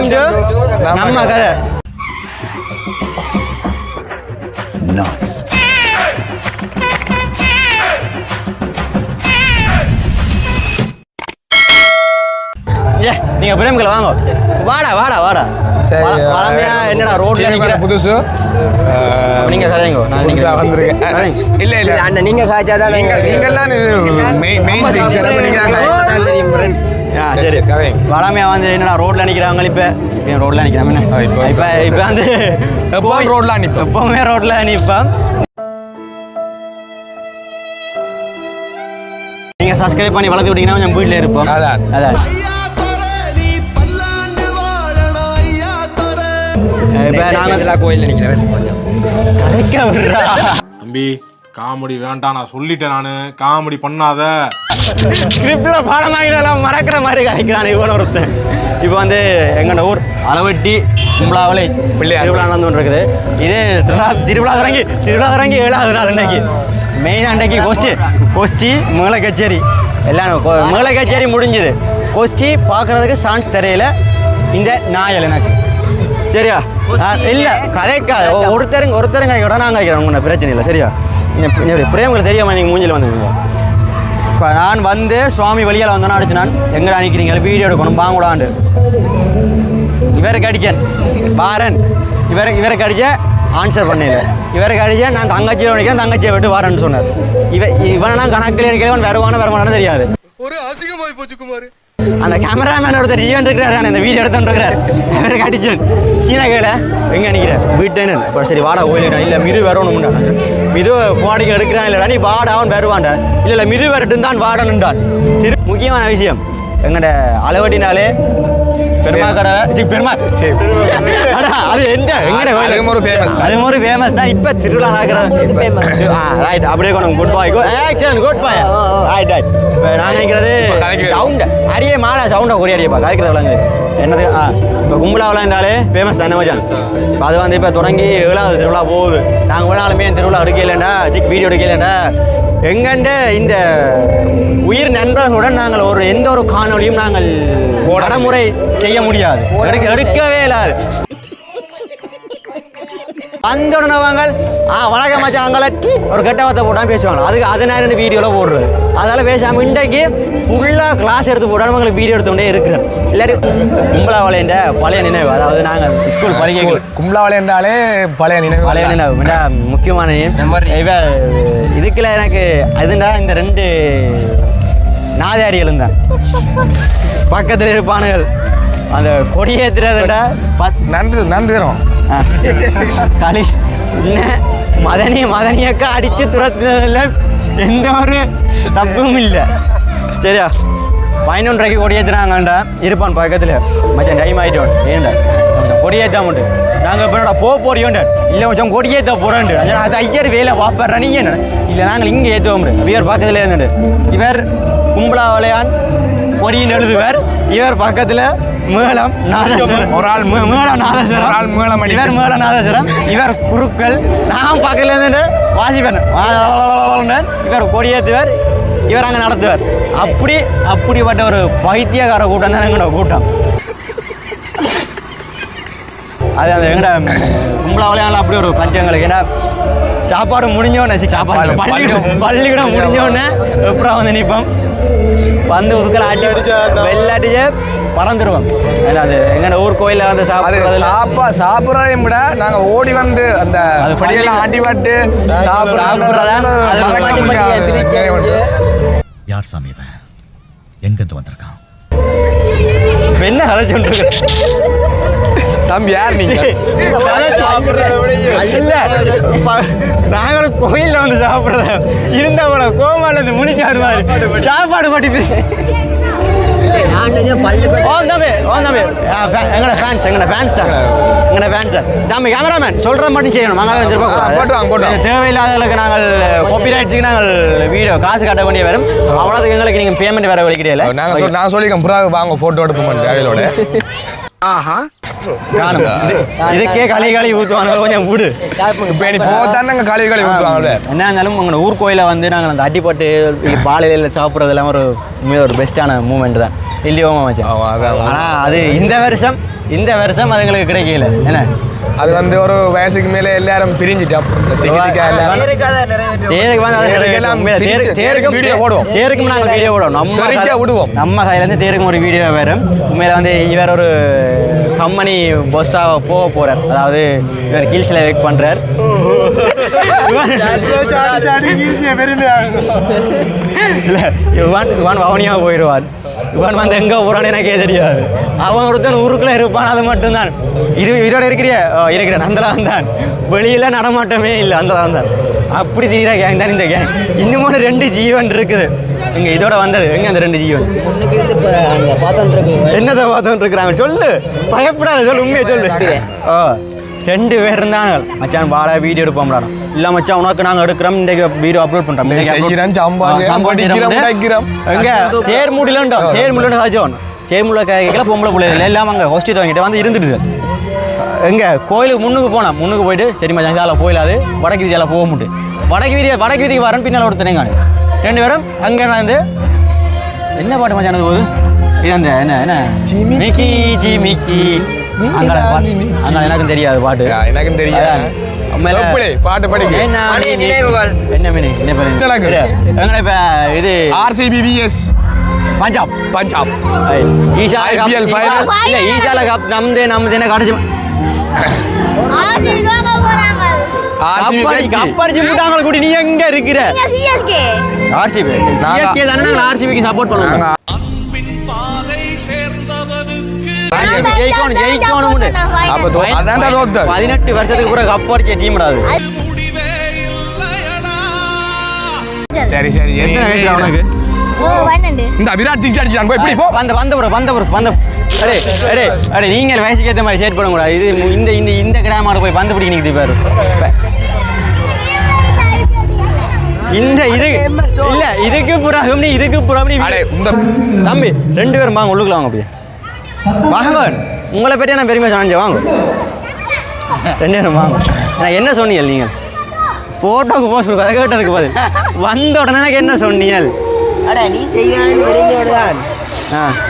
Welcome to நம்ம கதை. நீங்க பிரேம்களை வாங்க. வாடா வாடா வாடா. பழமையா என்னடா ரோட்ல நிக்கிற புதுசு. நீங்க சரிங்க. நான் புதுசா வந்திருக்கேன். இல்ல இல்ல அண்ணா நீங்க காய்ச்சாதான் நீங்கலாம் மெயின் செக்ஷன் பண்ணிக்கிறாங்க. சரி வளமையா வந்து என்னடா ரோட்ல நிக்கிறாங்க. இப்ப ரோட்ல நிக்கிறாங்க. இப்ப வந்து ரோட்ல நிப்போம். எப்பவுமே ரோட்ல நிப்போம். நீங்க சப்ஸ்கிரைப் பண்ணி வளர்த்து விட்டீங்கன்னா கொஞ்சம் வீட்டுல இருப்போம். அதான் கோயில் நினைக்கிறேன். தம்பி காமெடி வேண்டாம், நான் சொல்லிட்டேன். நானு காமெடி பண்ணாத. ஸ்கிரிப்ட்ல பாடமாகினாலும் மறக்கிற மாதிரி கலைக்கிறான் இவன் ஒருத்தன். இப்போ வந்து எங்கட ஊர் அளவட்டி கும்பலாவளை திருவிழா நடந்து கொண்டு இருக்குது. இது திருவிழா தொடங்கி 7வது நாள் இன்னைக்கு. மெயின் அன்றைக்கு கோஷ்டி மேள கச்சேரி எல்லாம் மேள கச்சேரி முடிஞ்சுது. கோஷ்டி பார்க்கறதுக்கு சான்ஸ் தெரியல இந்த நாயல் எனக்கு. சரியா? இல்லை கதைக்காது. ஒருத்தருங்க கூட நான் கேட்குறேன். உங்க பிரச்சனை இல்லை. சரியா? பிரேம்களுக்கு தெரியாம நீங்கள் மூஞ்சில் வந்துருக்கீங்க. நான் வந்து சுவாமி வழியால் வந்தோன்னா அடிச்சு நான் எங்கடா நிற்கிறீங்க வீடியோ எடுக்கணும் பாங்கூடாண்டு இவருக்கு அடித்தேன் பாரன். இவருக்கு அடித்த ஆன்சர் பண்ணல. இவருக்கு அடித்த நான் தங்கச்சியை நினைக்கிறேன். தங்கச்சியை விட்டு வாரேன்னு சொன்னார். இவனா கணக்கில் இருக்கிறவன் வருவானு தெரியாது. ஒரு அசிங்கமாய் போச்சு குமார். அந்த கேமராமேன் ஒருத்தர் ஈவன் இருக்கிறார். இந்த வீடியோ எடுத்துட்டு இருக்கிறார். இவருக்கு அடிச்சேன். சீனா கேள எங்கே நிற்கிறேன் வீட்டேன்னு. இப்போ சரி வாடா கோயிலிடா. இல்லை மிது வரணும்டா. மிது போடிக்கு எடுக்கிறான். இல்லைடா நீ வாடா அவன் வருவான்டா. இல்லை மிது வரட்டும் தான் வாடணுன்றான். சரி முக்கியமான விஷயம் எங்கட அளவட்டினாலே பெருமா கடை பெருமா அது எந்த எங்கட அது ஒரு ஃபேமஸ் தான். இப்போ திருவிழா நடக்கிறது. ரைட் அப்படியே கொண்டு good bye good bye. Right right. இப்போ நான் நினைக்கிறது சவுண்டு அடியே மாலை சவுண்டை ஒரே அடியப்பா கதைக்கிறது விளங்குது என்னது. இப்போ கும்பலா விளையாண்டாலே ஃபேமஸ் தானே மச்சான். இப்போ அது வந்து இப்போ தொடங்கி 7வது திருவிழா போகுது. நாங்கள் வேணாலுமே திருவிழா எடுக்கலைண்டா வீடியோ எடுக்கலைண்டா எங்கண்ட இந்த உயிர் நண்பர்களுடன் நாங்கள் எந்த ஒரு காணொலியும் நாங்கள் நடைமுறை செய்ய முடியாது. எடுக்கவே இல்லாது. அந்த உடனே வணக்கம் மச்சான் ஒரு கெட்டவத்தை போட்டால் பேசுவாங்க. அது நான் வீடியோவில் போடுறது. அதனால் பேசாமல் இன்றைக்கு ஃபுல்லாக கிளாஸ் எடுத்து போட்டாலும் வீடியோ எடுத்துகிட்டே இருக்கிறேன். இல்லாட்டி கும்பலாவளையன்ற பழைய நினைவு. அதாவது நாங்கள் ஸ்கூல் படிக்க கும்பலாவளை என்றாலே பழைய நினைவு முக்கியமான இதுக்குள்ள எனக்கு அதுண்டா இந்த 2 நாதாரிகள் தான் பக்கத்தில் இருப்பானுகள். அந்த கொடியேற்றுறதுடா நன்றி தரும் களி மதனியக்கா அடித்து துரத்துனதில் எந்த ஒரு தப்பும் இல்லை. சரியா? 11:30 கொடியேற்றுறாங்கண்டா இருப்பான் பக்கத்தில். மச்சான் டைம் ஆகிட்டோம் ஏன்டா கொஞ்சம் கொடியேற்றா மட்டும் நாங்கள் இப்போ போறியோண்டா. இல்லை கொஞ்சம் கொடியேற்ற போகிறோண்டு அது ஐயர் வேலை பார்ப்பறா. நீங்கள் என்ன இல்லை நாங்கள் இங்கே ஏற்றுவோம். இவர் பக்கத்தில் இருந்துட்டு இவர் கும்பலா வளையான் கொடியின் எழுதுவர். இவர் பக்கத்தில் மேளம் நாதஸ்வரம். ஒரு ஆள் மேளம் நாதஸ்வரம். இவர் மேளம் நாதஸ்வரம். இவர் குருக்கள். நான் பக்கத்தில் இருந்துட்டு வாசிப்பேன். இவர் கொடியேற்றுவர். இவர் அங்கே நடத்துவார். அப்படிப்பட்ட ஒரு பைத்தியக்கார கூட்டம் தான் எங்களோட கூட்டம். அது அந்த எங்கட கும்பலா விளையாடலாம். அப்படி ஒரு பஞ்சங்களுக்கு ஏன்னா சாப்பாடு முடிஞ்சோடனே பள்ளிக்கூடம் முடிஞ்சோடனே அப்புறம் வந்து நிற்போம். வந்து உதுக்கல ஆட்டி வெள்ளாட்டிச்சு பறந்துடுவோம். ஏன்னா அது எங்கட ஊர் கோயிலில் வந்து சாப்பிட்றதையும் விட நாங்கள் ஓடி வந்து அந்த படியெல்லாம் ஆட்டி பாட்டு சாப்பிட்றதான். யார் சாமி இவன் எங்கிருந்து வந்திருக்கான்? என்ன கதை சொல்றீங்க தம்பி? யார் நீங்க? இல்ல நாங்களும் கோயில்ல வந்து சாப்பிடுறோம். இருந்தவங்கள கோமால இருந்து முடிச்சாரு மாதிரி சாப்பாடு பட்டி கேமராமேன் சொல்ற மட்டும் செய்யணும். தேவையில்லாதவர்களுக்கு நாங்கள் காப்பிரைட்ஸுக்கு நாங்கள் வீடியோ காசு கட்ட வேண்டிய வரும். அவ்வளோதுக்கு எங்களுக்கு நீங்க பேமெண்ட் வேற வலிக்கிறீங்களா? நான் சொல்லிக்கிறேன் வாங்க போட்டோ எடுப்போம் அவையிலோட. இதுக்கே களி ஊற்றுவாங்க கொஞ்சம் வீடு. இப்போ நீ போதானங்க களி ஊற்றுவாங்க. என்ன இருந்தாலும் உங்களோட ஊர் கோயிலை வந்து நாங்கள் அந்த அடிப்பட்டு பாலையில் சாப்பிட்றதெல்லாம் ஒரு பெஸ்ட்டான மூமெண்ட் தான். இல்லையோமா மச்சான். ஆனா அது இந்த வருஷம் அது எங்களுக்கு கிடைக்கல. என்ன அது வந்து ஒரு வயசுக்கு மேல எல்லாரும் பிரிஞ்சிட்டோம். தேருக்கும் நாங்கள் வீடியோ போடுவோம். நம்ம கையில இருந்து தேருக்கும் ஒரு வீடியோ வரும். உண்மையில வந்து இவர் ஒரு கம்பெனி பொஸ்ஸாக போக போறார். அதாவது இவர் கீழ்ஸில் ஒர்க் பண்றார். இல்லை இவன் வவுனியாக போயிடுவான். இவன் வந்து எங்கே போகிறான்னு எனக்கே தெரியாது. அவன் ஒருத்தன் ஊருக்குள்ளே இருப்பான். அது மட்டும்தான் இதோட இருக்கிறேன் அந்தலாம் தான். வெளியில் நடமாட்டமே இல்லை. அந்தலாம் தான். அப்படி தெரியுற கேங் தான் இந்த கேங். இன்னும் 2 ஜீவன் இருக்குது. எங்க இதோட வந்தது எங்க அந்த 2 ஜீவன் என்னதை பார்த்துட்டு இருக்கிறாங்க? சொல்லு, பயப்படாத, சொல்லு, உண்மையை சொல்லு. 2 பேர் இருந்தாங்க. மச்சான் வாழ வீடியோ எடுப்போம்டா. இல்லை மச்சான் உனக்கு நாங்கள் எடுக்கிறோம், இந்த வீடியோ அப்லோட் பண்ணுறோம். எங்க தேர்முடியில சாச்சோம். தேர்முடில கேட்கல பொம்பளை பிள்ளைகள் எல்லாம் அங்கே ஹோஸ்டி வாங்கிட்டு வந்து இருந்துடுது. எங்க கோயிலுக்கு முன்னுக்கு போயிட்டு சரி மச்சான் இதால் போயிடாது, வடக்கு வீதியால் போக முடியும். வடக்கு வீதிக்கு வரேன். பின்னால் ஒருத்தனைங்க 2 பேரும் அங்கே வந்து என்ன பாட்டு மச்சான் போகுது? இது அந்த என்ன மிக்கி மிக்கி அங்கே எனக்கும் தெரியாது பாட்டு. எனக்கும் தெரியாது பாட்டு படிக்க என்ன மீன் இப்ப இது RCB vs பஞ்சாப் ஈஷால கப் நம்தே கடைசி கப்படிச்சு முட்டாங்க கூட்டி. நீ எங்க இருக்கிற? CSK தானே. நாங்கள் RCBக்கு சப்போர்ட் பண்ணுவோம். ஜெயிக்கணும் 18 வருஷத்துக்கு பிறகு கப் அடிச்ச டீம். சரி எத்தனை வயசுல அவனுக்கு? இந்த விராட் சிக்ஸ் அடிச்சான். போய் இப்படி போ. வந்த அடே நீங்கள் வயசுக்கு ஏற்ற மாதிரி ஷேர் பண்ண கூடாது. இது இந்த கிராமம் போய் பந்து பிடிக்க நிற்குது பாரு. இந்த இது இல்ல இதுக்கு புறாமணி தம்பி 2 பேரும் வாங்க உள்ளுக்குள்ள வாங்க. அப்படியே வாங்க. உங்களை பற்றியா நான் பெருமையாக சொன்னேன். வாங்க 2 பேரும் வாங்க. நான் என்ன சொன்னீங்க நீங்கள்? போட்டோக்கு போஸ்ட் கொடுக்க அதை கேட்டதுக்கு பதில் வந்த உடனே எனக்கு என்ன சொன்னீங்க? நீ செய்வான்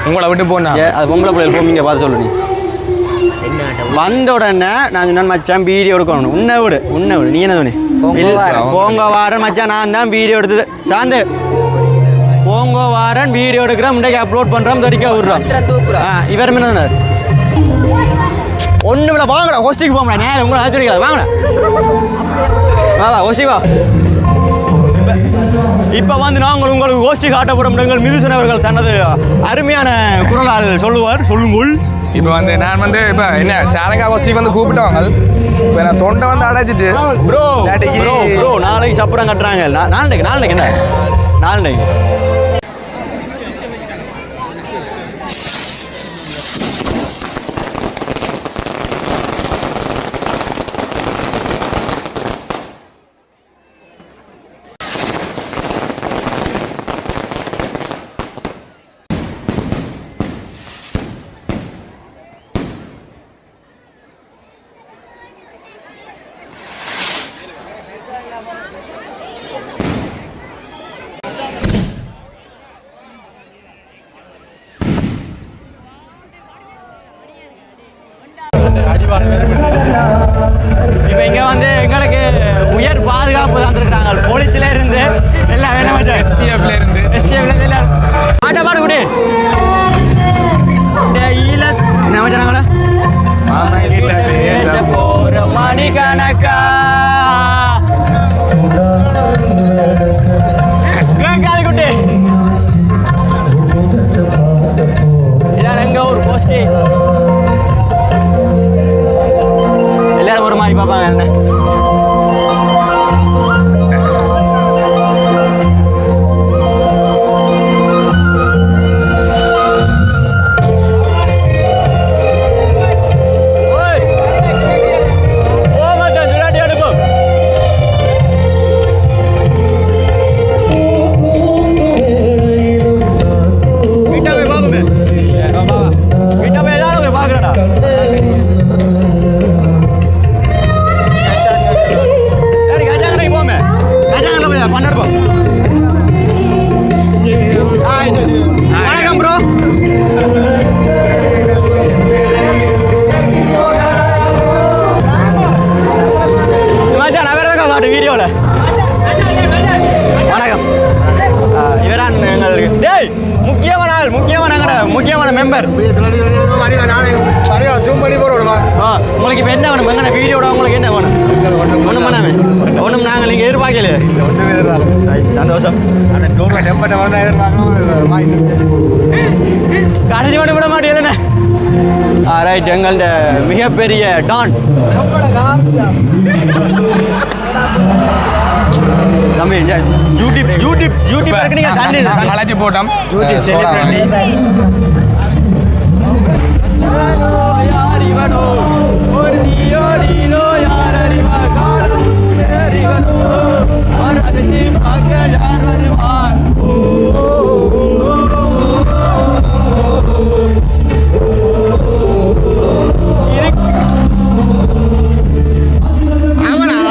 உங்களை விட்டு போனா அது பொம்பளை பிள்ளைகள் போமீங்க பார்த்து சொல்லு. நீ வந்த உடனே நான் சொன்னேன் மச்சான் வீடியோ எடுக்கணும். உன்னை விடு. நீ என்ன சொன்னி? போங்க வாரன் மச்சான், நான் தான் வீடியோ எடுத்தது. சாந்து போங்க வாரன் வீடியோ எடுக்கிறோம், முன்னாடி அப்லோட் பண்ணுறோம், தரிக்க விடுறோம். இவர் என்ன சொன்னார்? ஒன்று விட வாங்கடா ஹோஸ்டிக்கு போங்கடா. நேரம் உங்களை ஆச்சரிக்கலாம். வாங்கடா வா ஹோஸ்டி வா. இப்போ வந்து நாங்கள் உங்களுக்கு கோஷ்டி காட்டப்படும் எங்கள் மிதுசன் அவர்கள் தனது அருமையான குரலால் சொல்லுங்கள். இப்போ வந்து நான் வந்து இப்போ என்ன சாரங்கா கோஷ்டிக்கு வந்து கூப்பிட்டவங்க. இப்போ நான் தொண்டை வந்து அடைச்சிட்டு ப்ரோ நாளைக்கு சப்பரம் கட்டுறாங்க. நாளைக்கு என்ன நாளைக்கு இப்போ இங்கே வந்து எங்களுக்கு உயர் பாதுகாப்பு தந்துருக்குறாங்க. போலீஸ்ல இருந்து எல்லாம் வேணும். STFல இருந்து எல்லாரும் ஆட்ட பாடு கூட என்ன வச்சாங்களா போற மணி கணக்கா குட்டி. இதான் எங்க ஒரு போஸ்டி. எல்லாரும் ஒரு மாதிரி பார்ப்பாங்க. என்ன மெம்பர் உங்களுக்கு இப்போ என்ன வேணும் எங்கண்ணா வீடியோட உங்களுக்கு என்ன வேணும் ஒன்றும் பண்ணாமே ஒன்றும் நாங்கள் நீங்கள் எதிர்பார்க்கல சந்தோஷம் கடைசி மட்டும் விட மாட்டேன் ரைட் எங்கள்ட மிகப்பெரிய டான் தம்பி யூடியூப் நீங்க தண்ணி கலாச்சி போட்டோம்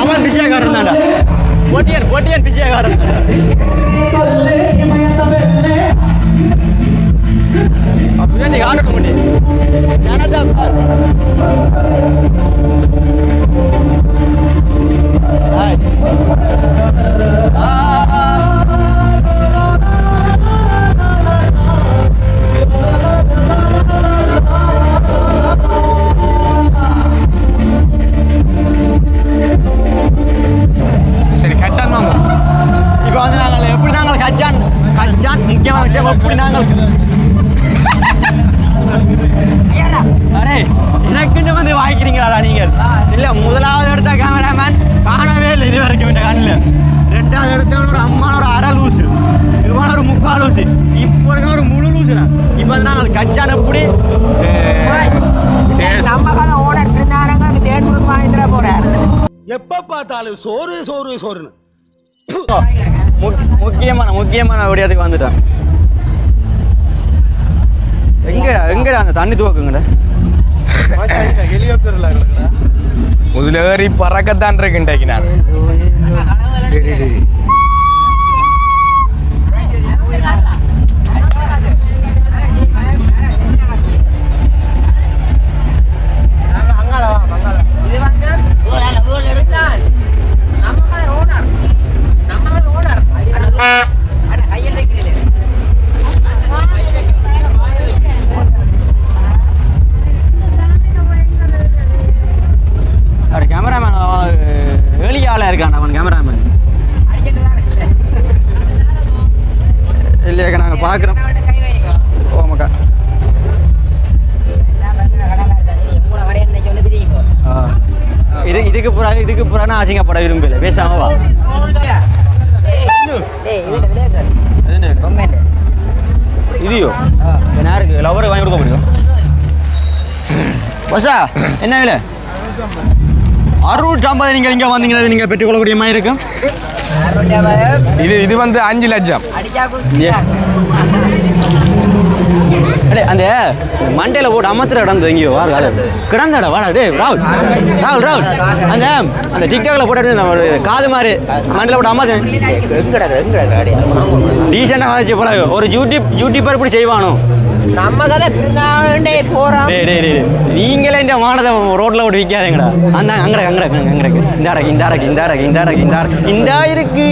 அவன் பிஸியாக்காரன் தான்டா பொட்டியன் பிஸியாக்காரன் அப்படியே நீ ஆடட்ட முடியும் சரி கச்சான் மாமா இப்போ வந்து நாங்கள் எப்படி நாங்கள் கச்சான் முக்கியமான விஷயம் எப்படி நாங்கள் அரே எனக்குன்னு வந்து வாங்கிக்கிறீங்களா நீங்கள் இல்லை முதலாவது எடுத்த கேமராமேன் காணவே இல்லை இது வரைக்கும் இந்த கண்ணில் ரெண்டாவது எடுத்த ஒரு அம்மான ஒரு அரை லூசு இதுவான ஒரு முக்கால் லூசு இப்போ இருக்க ஒரு முழு லூசுண்ணா இப்போ வந்து நாங்கள் கச்சான் எப்படி எப்ப பார்த்தாலும் சோறுன்னு முக்கியமான விடயத்துக்கு வந்துட்டான் எங்கடா அந்த தண்ணி துவக்குங்கடா ஹெலிகாப்டர்ல முதல்ல ஏறி பறக்கத்தான் இருக்குன்றைக்கு நான் கேமராமேன் ஏழியால இருக்கான் அவன் கேமராமேன் இல்லையாக்கா நாங்கள் பார்க்குறோம் ஓமாக்கா இதுக்கு புறானா அசிங்கப்பட விரும்பல பேசாமவா இதையோ யாருக்கு லவரை வாங்கி கொடுக்க முடியும் பஸ்ஸா என்ன இல்லை 650 நீங்கள் இங்கே வந்தீங்கன்னா நீங்கள் பெற்றுக்கொள்ளக்கூடிய மாதிரி இருக்கும் இது வந்து 5 லட்சம் அடே அந்த மண்டையில் போட்டு அமர்த்துற கிடந்து எங்கேயோ வாரு கிடந்தடா வாடா டே ராகுல் அந்த டிக்டாக்ல போட்டு காது மாதிரி மண்டையில் போட்டு அமர்த்து டீசெண்டாக வச்சு போல ஒரு யூடியூபர் இப்படி செய்வானோ நம்ம கதை பிறந்தாண்டே போறோம் நீங்களே இந்த மானதை ரோட்ல விட்டு விற்காதீங்கடா அந்த அங்கடக்கு இந்த இருக்கு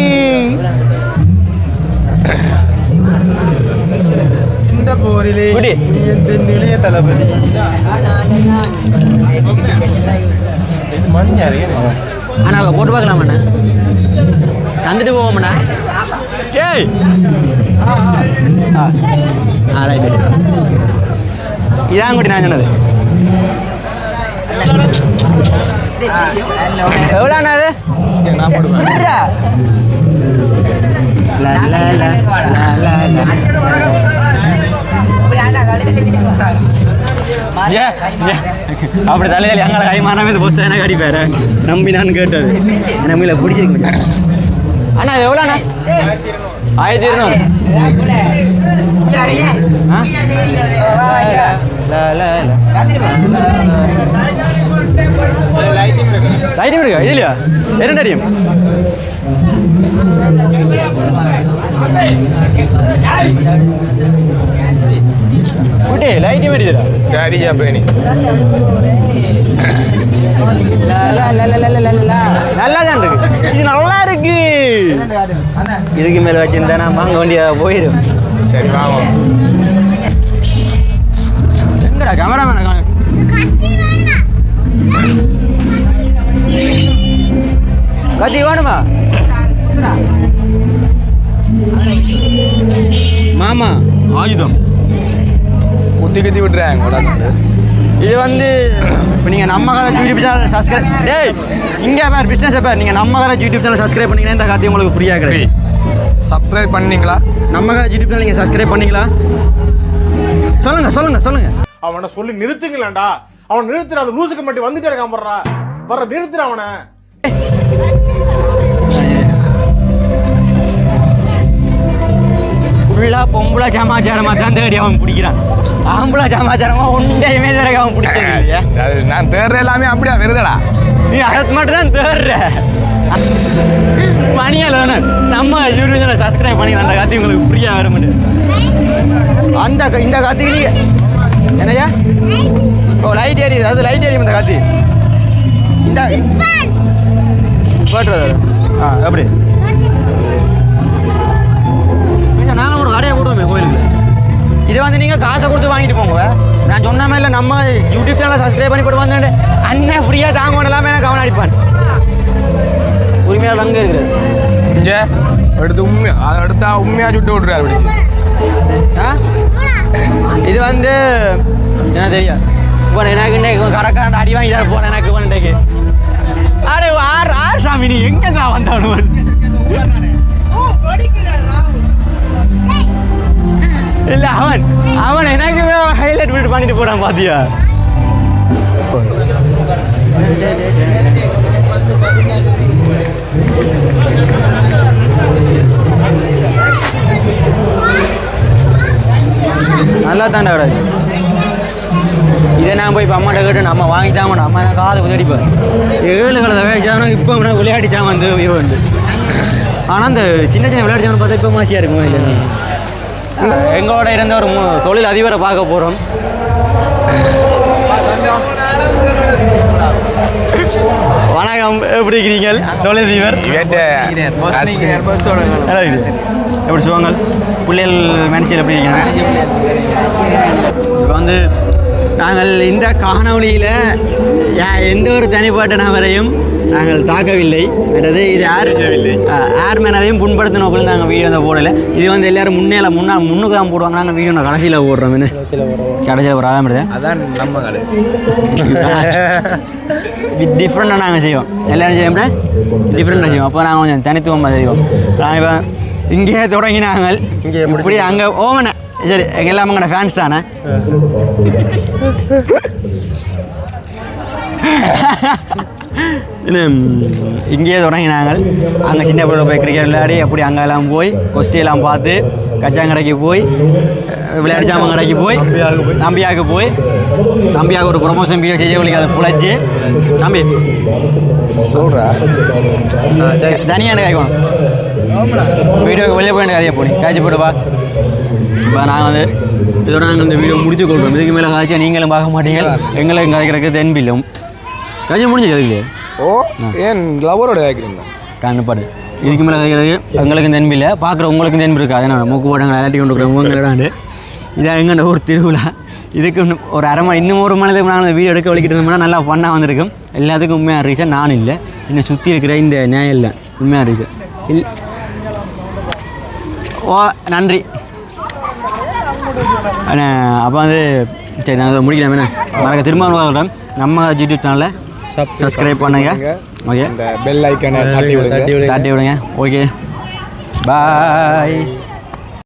இந்த போரிலே நிலைய தளபதி ஆனா அங்கே போட்டு பார்க்கலாமாண்ணா தந்துட்டு போவோம்ண்ணா ஏய் ரைட்டு இதான் கூட்டி நான் சொன்னது எவ்வளோண்ணா அது நான் போடுவேன் அப்படி தலையாளி அங்கே கைமாறாம இந்த போஸ்ட் எனக்கு அடிப்பாரு நம்பி நான் கேட்டது நம்மள பிடிச்சிருக்க அண்ணா எவ்வளோண்ணா 1200 லைட்டிங் இருக்கா இதுலையா என்ன தெரியும் குட்டி லைட்டிங் வருதுடா சரியா பேணி நல்லா தான் இருக்கு இது நல்லா இருக்கு இதுக்கு மேல வச்சிருந்தா நான் வாங்க வேண்டிய போயிடும் சரி வாங்க கேமராமேன் கத்தி வேணுமா மாமா ஆயுதம் குத்தி குத்தி விட்டுறாங்க. இது வந்து இப்போ நீங்கள் நம்ம கதை யூடியூப் சேனல் சப்ஸ்கிரைப் டேய் இங்கே பேர் பிஸ்னஸ் பேர் நீங்கள் நம்ம கதை யூடியூப் சேனல் சப்ஸ்கிரைப் பண்ணிங்கன்னா இந்த கதை உங்களுக்கு ஃப்ரீயாக கிடைக்கும். சப்ஸ்கிரைப் பண்ணீங்களா? நம்ம கதை யூடியூப் சேனல் நீங்கள் சப்ஸ்கிரைப் பண்ணீங்களா? சொல்லுங்க. அவனை சொல்லி நிறுத்துங்களேன்டா. அவன் நிறுத்துற அந்த லூசுக்கு மட்டும் வந்துட்டே இருக்கான் போடுறா. வர நிறுத்துற அவனை. ஃபுல்லாக பொம்பளை சமாச்சாரமாக தான் தேடி அவன் பிடிக்கிறான். ஆம்பளை சமாச்சாரமாக ஒன்றையுமே தேடி அவன் பிடிக்கிறது. அது நான் தேடுற எல்லாமே அப்படியா வருதடா. நீ அதை மட்டும் தான் தேடுற. மணியால் நம்ம யூடியூப் சேனல் சப்ஸ்கிரைப் பண்ணிக்கலாம். அந்த கத்தி உங்களுக்கு ஃப்ரீயாக வர முடியும். இந்த கத்திக்கு என்னையா ஓ லைட் எரியுது. அது லைட் எரியும் இந்த கத்தி. இந்த போட்டுறது எப்படி நானும் ஒரு கடையை போடுவோமே கோயிலுக்கு. இதை வந்து நீங்கள் காசை கொடுத்து வாங்கிட்டு போங்க. நான் சொன்ன மாதிரி இல்லை நம்ம யூடியூப் சேனலை சப்ஸ்கிரைப் பண்ணி போட்டு வந்து அண்ணன் ஃப்ரீயாக தாங்க எல்லாமே எனக்கு கவனம் அடிப்பான். உரிமையாளர் அங்கே இருக்கிறது இங்கே எடுத்து உண்மையா அதை எடுத்தா உண்மையாக சுட்டு விட்றாரு. இது வந்து என்ன தெரியும் இப்போ எனக்கு இன்னைக்கு கடைக்காரன் அடி வாங்கி தர போனேன். எனக்கு இன்றைக்கு அरे ஆர் சாமி நீ எங்கே தான் வந்தவன்? இல்லை அவன் எனக்கு ஹைலைட் விட்டு பண்ணிட்டு போறான் பாத்தியா. நல்லா தாண்டா விடாது. இதை நான் போய் இப்போ அம்மாட்ட கேட்டு நம்ம வாங்கிட்டாங்க. அம்மா எனக்கு காது விளையாடிப்பேன் 7 கலதை வேச்சானா இப்போ விளையாடிச்சான் வந்து வந்து. ஆனால் அந்த சின்ன விளையாடிச்சான்னு பார்த்தா இப்போ மாசியாக இருக்குமா இல்லை. எங்களோட இருந்த ஒரு தொழில் அதிபரை பார்க்க போகிறோம். வணக்கம், எப்படி இருக்கிறீங்க தொழில் அதிபர்? எப்படி சொல்லுவாங்க பிள்ளைகள் மேனேஜர் எப்படி இருக்கீங்க? இப்போ வந்து நாங்கள் இந்த காணொலியில் எந்த ஒரு தனிப்பட்ட நபரையும் நாங்கள் தாக்கவில்லை. அதாவது இது யார் மேனதையும் புண்படுத்த நோக்கில் நாங்கள் வீடியோ வந்து போடலை. இது வந்து எல்லோரும் முன்னுக்கு தான் போடுவாங்க. நாங்கள் வீடியோ நான் கடைசியில் போடுறோம். என்ன கடைசியில் ஒரு ஆதாம் அதான் நம்ம கடை டிஃப்ரெண்ட்டாக நாங்கள் செய்வோம். எல்லோரும் செய்ய டிஃப்ரெண்ட்டாக செய்வோம். அப்போ நாங்கள் கொஞ்சம் தனித்துவமாக செய்வோம். நாங்கள் இப்போ இங்கேயே தொடங்கி நாங்கள் இப்படி அங்கே ஓமனை சரி எங்கள் எல்லாம் எங்களோட ஃபேன்ஸ் தானே. இங்கேயே தொடங்கி நாங்கள் அங்கே சின்ன பிள்ளை போய் கிரிக்கெட் விளையாடி அப்படி அங்கெல்லாம் போய் கொஸ்டியெல்லாம் பார்த்து கச்சாங்கடைக்கு போய் விளையாடி ஜாமன் கடைக்கு போய் தம்பியாவுக்கு போய் தம்பியாக ஒரு ப்ரொமோஷன் வீடியோ செய்ய அதை பிழைச்சி தம்பி சொல்கிறா தனியாக காய்க்கணும் வீடியோக்கு வெளியே போய் எனக்கு கதையை போனி காய்ச்சி போட்டுப்பா. இப்போ நாங்கள் வந்து இதோட நாங்கள் இந்த வீடியோ முடிச்சு கொள்கிறோம். இதுக்கு மேலே காய்ச்சா நீங்களும் பார்க்க மாட்டீங்க, எங்களுக்கு கதைக்கிறதுக்கு தென்பில்லும் காய்ச்சி முடிஞ்சு அதுக்கு. ஓ ஏன் லவரோட கேட்குறீங்க கண்ணுப்பாடு இதுக்கு மேலே கேட்குறது எங்களுக்கும் தென்பில்லை, பார்க்குற உங்களுக்கும் தென்பு இருக்குது. அதனால் மூக்கு போட்டாங்க விளையாட்டி கொண்டு இருக்கிற உங்களாண்டு இதான் எங்கள்ட ஒரு திருவிழா. இதுக்கு ஒரு அரை மணி இன்னும் ஒரு மணிக்கு நாங்கள் வீடியோ எடுக்க வலிக்கிட்டு இருந்தோம்னா நல்லா பண்ணால் வந்திருக்கும். எல்லாத்துக்கும் உண்மையாக ரீசன் நான் இல்லை, இன்னும் சுற்றி இருக்கிற இந்த நியாயம் இல்லை உண்மையாக ரீசன் ஓ நன்றி. அப்போ வந்து சரி நாங்கள் முடிக்கலாம். என்ன மறக்க திரும்ப நம்ம யூடியூப் சேனலில் சப்ஸ்கிரைப் பண்ணுங்க. ஓகே பெல் ஐக்கனை தட்டி விடுங்க. Okay bye.